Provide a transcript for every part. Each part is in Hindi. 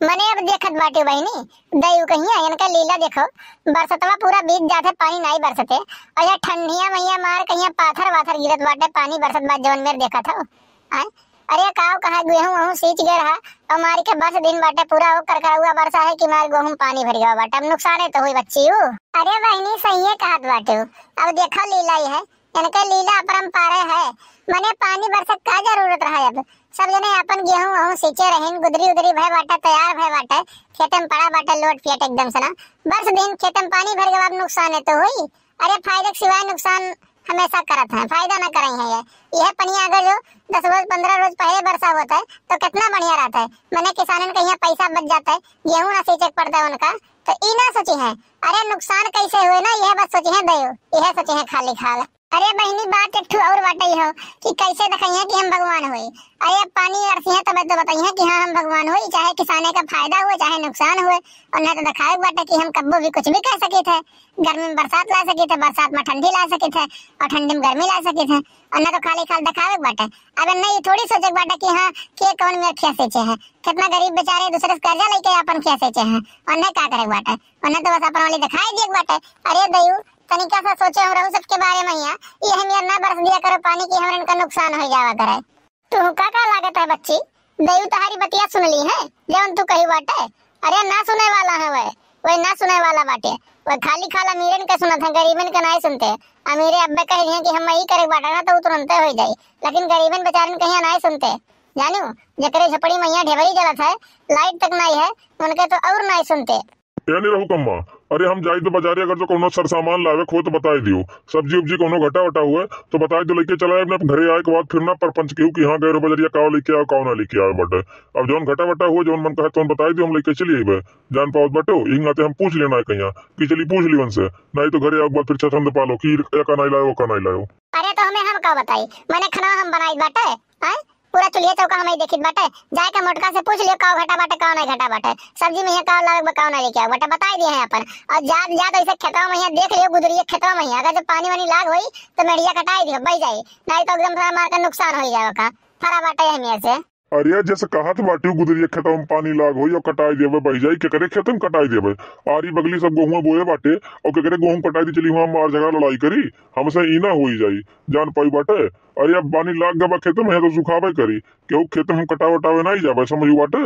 मने अब देखत बाटे बहनी दयु कहिया इनका लीला देखो। बरसतवा पूरा बीत जाते पानी नहीं बरसते और या ठंडिया मैया मार कहिया पाथर वाथर गिरत बाटे पानी बरसत बाद जवन मेर देखा था। आय अरे काव कहा गेहूं वहूं सींच गए रहा और मारी के 10 दिन बाटे पूरा हो कर हुआ वर्षा है कि मार गेहूं पानी भर गया बाटे। अब नुकसान है तो हुई बच्ची हो। अरे बहनी सही है कहत बाटे। अब देखो लीला ही है इनका लीला अपरंपार है। मने पानी बरसत का जरूरत रहा। अब सब जने अपन गेहूं वहूं सींचे रहें गुदरी उदरी भय बाटा तैयार भय बाटा खेत में पड़ा बाटा लोट पियट एकदम से ना बरस दिन खेत में पानी भर गया। अब नुकसान है तो हुई। अरे फायदे के सिवाय नुकसान हमेशा करत है फायदा ना करें है। यह पनिया अगर जो 10 रोज 15 रोज पहले वर्षा होता है तो कितना बढ़िया रहता है। मैंने किसानन का यहाँ पैसा बच जाता है गेहूं ना सींचे पड़ता है उनका तो ई ना सोची है। अरे नुकसान कैसे हुए ना यह बस सोची है दयो यह सोची है खाली खाल। अरे बहनी बात एक और बाटे हो कि कैसे दिखाइए कि हम भगवान हुए। अरे अब पानी अरसी है तब तो बताइए कि हाँ हम भगवान हुए चाहे किसाने का फायदा हुए चाहे नुकसान हुए। और न तो दिखाए बाटे कि हम कब्बो भी कुछ भी कह सके थे। गर्मी में बरसात ला सके थे बरसात में ठंडी ला सके थे और ठंडी में गर्मी ला सके थे। और न तो खाली खाल दिखावे बाटे। अब नहीं थोड़ी सोचे बाटे कि हाँ के कौन मेरे खेत सेचे है कितना गरीब बेचारे दूसरे से कर्जा लेके अपन खेत सेचे है और न क्या करे बाटे और न तो बस अपन वाली दिखाई दिए बाटे। अरे दयु तनिका सा सोचे हम रहू सबके बारे में यहाँ ये हम यार ना बरस दिया करो पानी की हमारे इनका नुकसान हो जावा करे। तू का लागत है बच्ची दयु तुम्हारी बतिया सुन ली है जब तू कही बाटे। अरे ना सुने वाला है वह ना सुने वाला बाटे वह खाली खाला अमीरन का सुनत है गरीबन का नहीं सुनते। अमीरे अब्बे कह रही है कि हम यही करे बाटा ना तो तुरंत हो जाए लेकिन गरीबन बेचारन कहीं नहीं सुनते। जानू जकरे झपड़ी मैया ढेबरी जलत है लाइट तक नहीं है उनके तो और नहीं सुनते। नहीं रहू कम्मा। अरे हम जाई तो बाजारे अगर जो कोनो सर सामान लावे खो तो बताई दियो सब्जी उब्जी कोनो घटा वटा हुए तो बताई दो लेके चला अपने घरे आए के बाद फिर ना परपंच केहू कि हाँ गए बजरिया काव लेके आओ काव ना लेके आओ बटे। अब जौन घटा वटा हुए जौन मन कहे तो बताई दियो हम लेके चलिए जान पाओ बटो इन आते हम पूछ लेना है कहीं कि चली पूछ ली उनसे नहीं तो घरे आओ बाद फिर छठन पालो कि का नहीं लाओ का नहीं लाओ। अरे तो हमें हम का बताई मैंने खाना हम बनाई बाटे पूरा चुलिया चौका हमें देखित बाटे जाए का मोटका से पूछ लियो काव घटा बाटे काव नहीं घटा बाटे सब्जी में काव लाग काव नहीं लेके आओ बेटा बताई दिए हैं अपन। और जात जात ऐसे खेतवा में देख लियो गुदरिया खेतवा में अगर जो पानी वानी लाग होई तो मेड़िया कटाई दियो बच जाए नहीं तो एकदम थोड़ा मार का नुकसान हो जाएगा का फरा बाटे हमें से। अरे जैसे कहा तो बाटी गुदरिया खेत में पानी लाग हो कटाई देवे बह जाई के करे खेत में कटाई देवे आरी बगली सब गेहूं बोए बाटे और के करे गेहूं कटाई दी चली वहां मार जगह लड़ाई करी हमसे इना हो जाई जान पाई बाटे। अरे अब पानी लाग गया खेत में है तो सुखावे करी केहू खेत में कटा वटावे नहीं जावे समझू बाटे।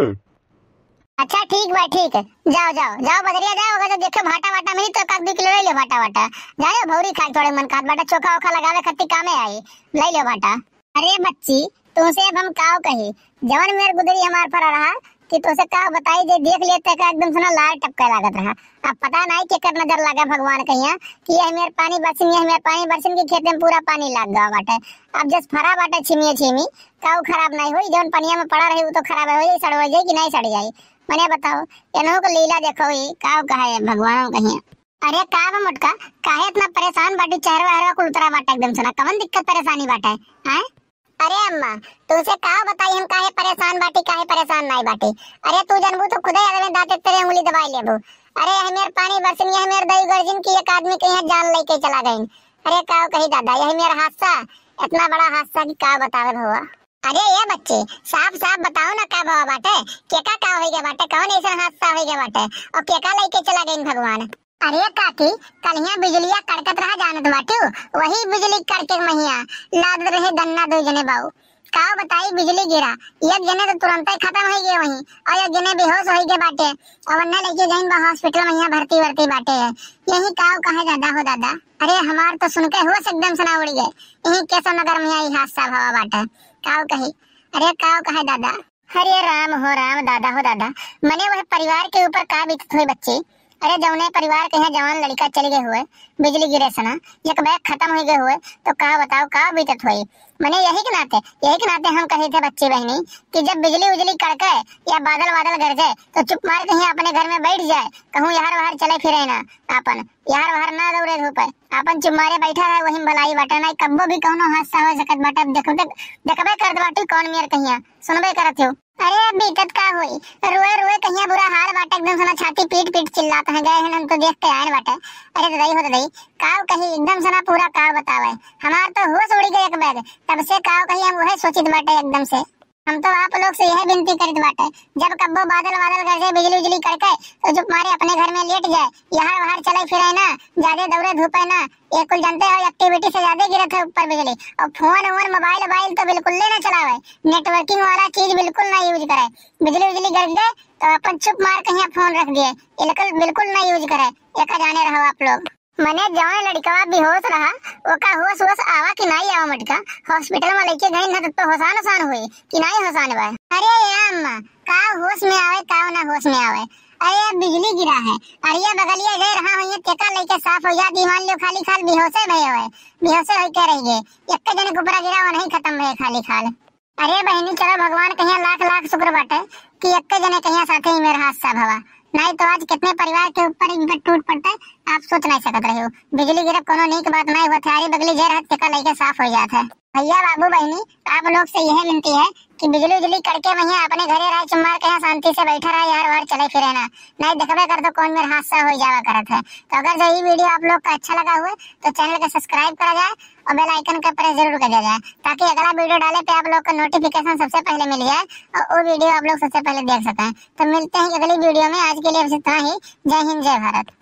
अच्छा ठीक बा ठीक है जाओ जाओ जाओ बजरिया जाओ अगर जो देखो भाटा वाटा मिली तो 1 किलो ले लो भाटा वाटा जाओ भौरी खा थोड़े मन खात बाटा चोखा ओखा लगावे खत्ती कामे आई ले लो भाटा। अरे बच्ची तुमसे अब हम काव कही जवन मेरे गुदरी हमार फरा रहा कि तुमसे काव बताई जे देख लेते का एकदम सुना लाल टपका लागत रहा। अब पता नहीं के कर नजर लगा भगवान कहिया कि ये मेरे पानी बरसिन ये मेरे पानी बरसिन के खेत में पूरा पानी लाग गया बाटे। अब जस फरा बाटे छिमी छिमी काव खराब नहीं हुई जवन पनिया में पड़ा रही वो तो खराब हो जाई सड़ हो जाई कि नहीं सड़ जाई मैंने बताओ एनहु को लीला देखो ही काव कहे भगवान कहिया। अरे काव मोटका काहे इतना परेशान बाटी चेहरा वहरा कुल उतरा बाटे एकदम सुना कवन दिक्कत परेशानी बाटे हैं। अरे अम्मा तुझे काव बताई हम काहे परेशान नहीं बाटी। अरे तू जानबू तो खुदे आदमी दांते तेरे उंगली दबाई लेबू। अरे हमेर पानी बरसिन ये हमेर दई गर्जिन की एक आदमी के यहाँ जान लेके चला गई। अरे काव कही दादा यही मेरा हादसा इतना बड़ा हादसा की काव बतावे हुआ। अरे ये बच्चे साफ साफ बताओ ना का भाव बाटे केका का हो गया बाटे कौन ऐसा हादसा हो गया बाटे और केका लेके चला गई भगवान। अरे काकी कलिया बिजलिया कड़कत रहा जानत बाटू वही बिजली कड़के महिया लाद रहे दन्ना दो जने बाऊ काव बताई बिजली गिरा एक जने तो तुरंत ही खत्म हो गए वहीं और एक जने बेहोश हो गए बाटे और वरना लेके गई बा हॉस्पिटल में यहाँ भर्ती वर्ती बाटे है। यही काव कहे दादा हो दादा। अरे हमार तो सुन के होश एकदम सना उड़ गए यही केसव नगर में आई हादसा भवा बाटे काव कही। अरे काव कहे दादा हरे राम हो राम दादा हो दादा मने वह परिवार के ऊपर का बीतत हुई बच्ची। अरे जौने परिवार के यहाँ जवान लड़का चले गए हुए बिजली गिरे सना एक बैग खत्म हो गए हुए तो का बताओ का बीतत हुई। मैंने यही के नाते हम कहे थे बच्चे बहनी कि जब बिजली उजली कड़के या बादल बादल गरजे तो चुप मार कहीं अपने घर में बैठ जाए कहूँ यार बाहर चले फिरे ना अपन यार बाहर ना दौड़े धूप अपन चुप मारे बैठा है वही भलाई बाटा नहीं कब्बो भी कौनो हादसा हो सकत बाटा देखबे कर बाटी कौन मेर कहिया सुनबे करत हो। अरे बीतत का हुई रोए रोए कहिया बुरा हाल बाटे एकदम सना छाती पीट पीट चिल्लाते हैं गए हैं हम तो देख के आए बाटे। अरे ददाई हो ददाई काव कही एकदम सना पूरा काव बतावे हमार तो होश उड़ गए एक बैग तब से काव कही हम वही सोचित बाटे एकदम से हम तो आप लोग से यह विनती करत बाटे, जब कब्बो बादल बादल गरजे बिजली उजली कड़के तो चुप मारे अपने घर में लेट जाए, यहाँ बाहर चले फिरे ना, ज्यादा दौड़े धूपे ना। ये कुल जानते हो एक्टिविटी से ज्यादा गिरत है ऊपर बिजली। और फोन वोन मोबाइल तो बिल्कुल ना चलावे, नेटवर्किंग वाला चीज बिल्कुल ना यूज करे। बिजली उजली गिर गए तो अपन चुप मार के यहाँ फोन रख दिए, बिल्कुल ना यूज करे। एक जाने रहो आप लोग। मने जौन लड़कवा बेहोश रहा ओका होश होश आवा कि नहीं आवा मटका, हॉस्पिटल में लेके गई ना तो होसान हुई कि नहीं होसान बा। अरे अम्मा का होश में आवे का ना होश में आवे। अरे बिजली गिरा है, अरे बगलिया गए रहा हो, ये टेका लेके साफ हो जाती, मान लो खाली खाल बेहोशे भय होए, बेहोशे होई के रह गए। एक जने के ऊपर गिरा वो नहीं खत्म भय खाली खाल। अरे बहनी चलो भगवान कहिया लाख लाख शुक्र बाटे कि एक जने कहिया साथे ही मेरा हादसा भवा, नहीं तो आज कितने परिवार के ऊपर इन्वेट टूट पड़ता है आप सोच नहीं सकते रहे हो। बिजली गिरब कोनो नहीं की बात नहीं होती, हमारी बगली जर हाथ टेका लेके साफ हो जाता है। भैया बाबू बहनी आप लोग से यह विनती है कि बिजली उजली करके वहीं अपने घरे रह चुम्मार के यहाँ शांति से बैठा रहा यार, और चले फिरे ना, नहीं देखबे कर तो कौन मेरा हादसा हो जावा करत है। तो अगर जो ये वीडियो आप लोग का अच्छा लगा हुआ तो चैनल को सब्सक्राइब करा जाए और बेल आइकन का प्रेस जरूर कर दिया जाए, ताकि अगला वीडियो डाले पे आप लोग को नोटिफिकेशन सबसे पहले मिल जाए और वो वीडियो आप लोग सबसे पहले देख सकें। तो मिलते हैं अगली वीडियो में, आज के लिए बस इतना ही। जय हिंद जय भारत।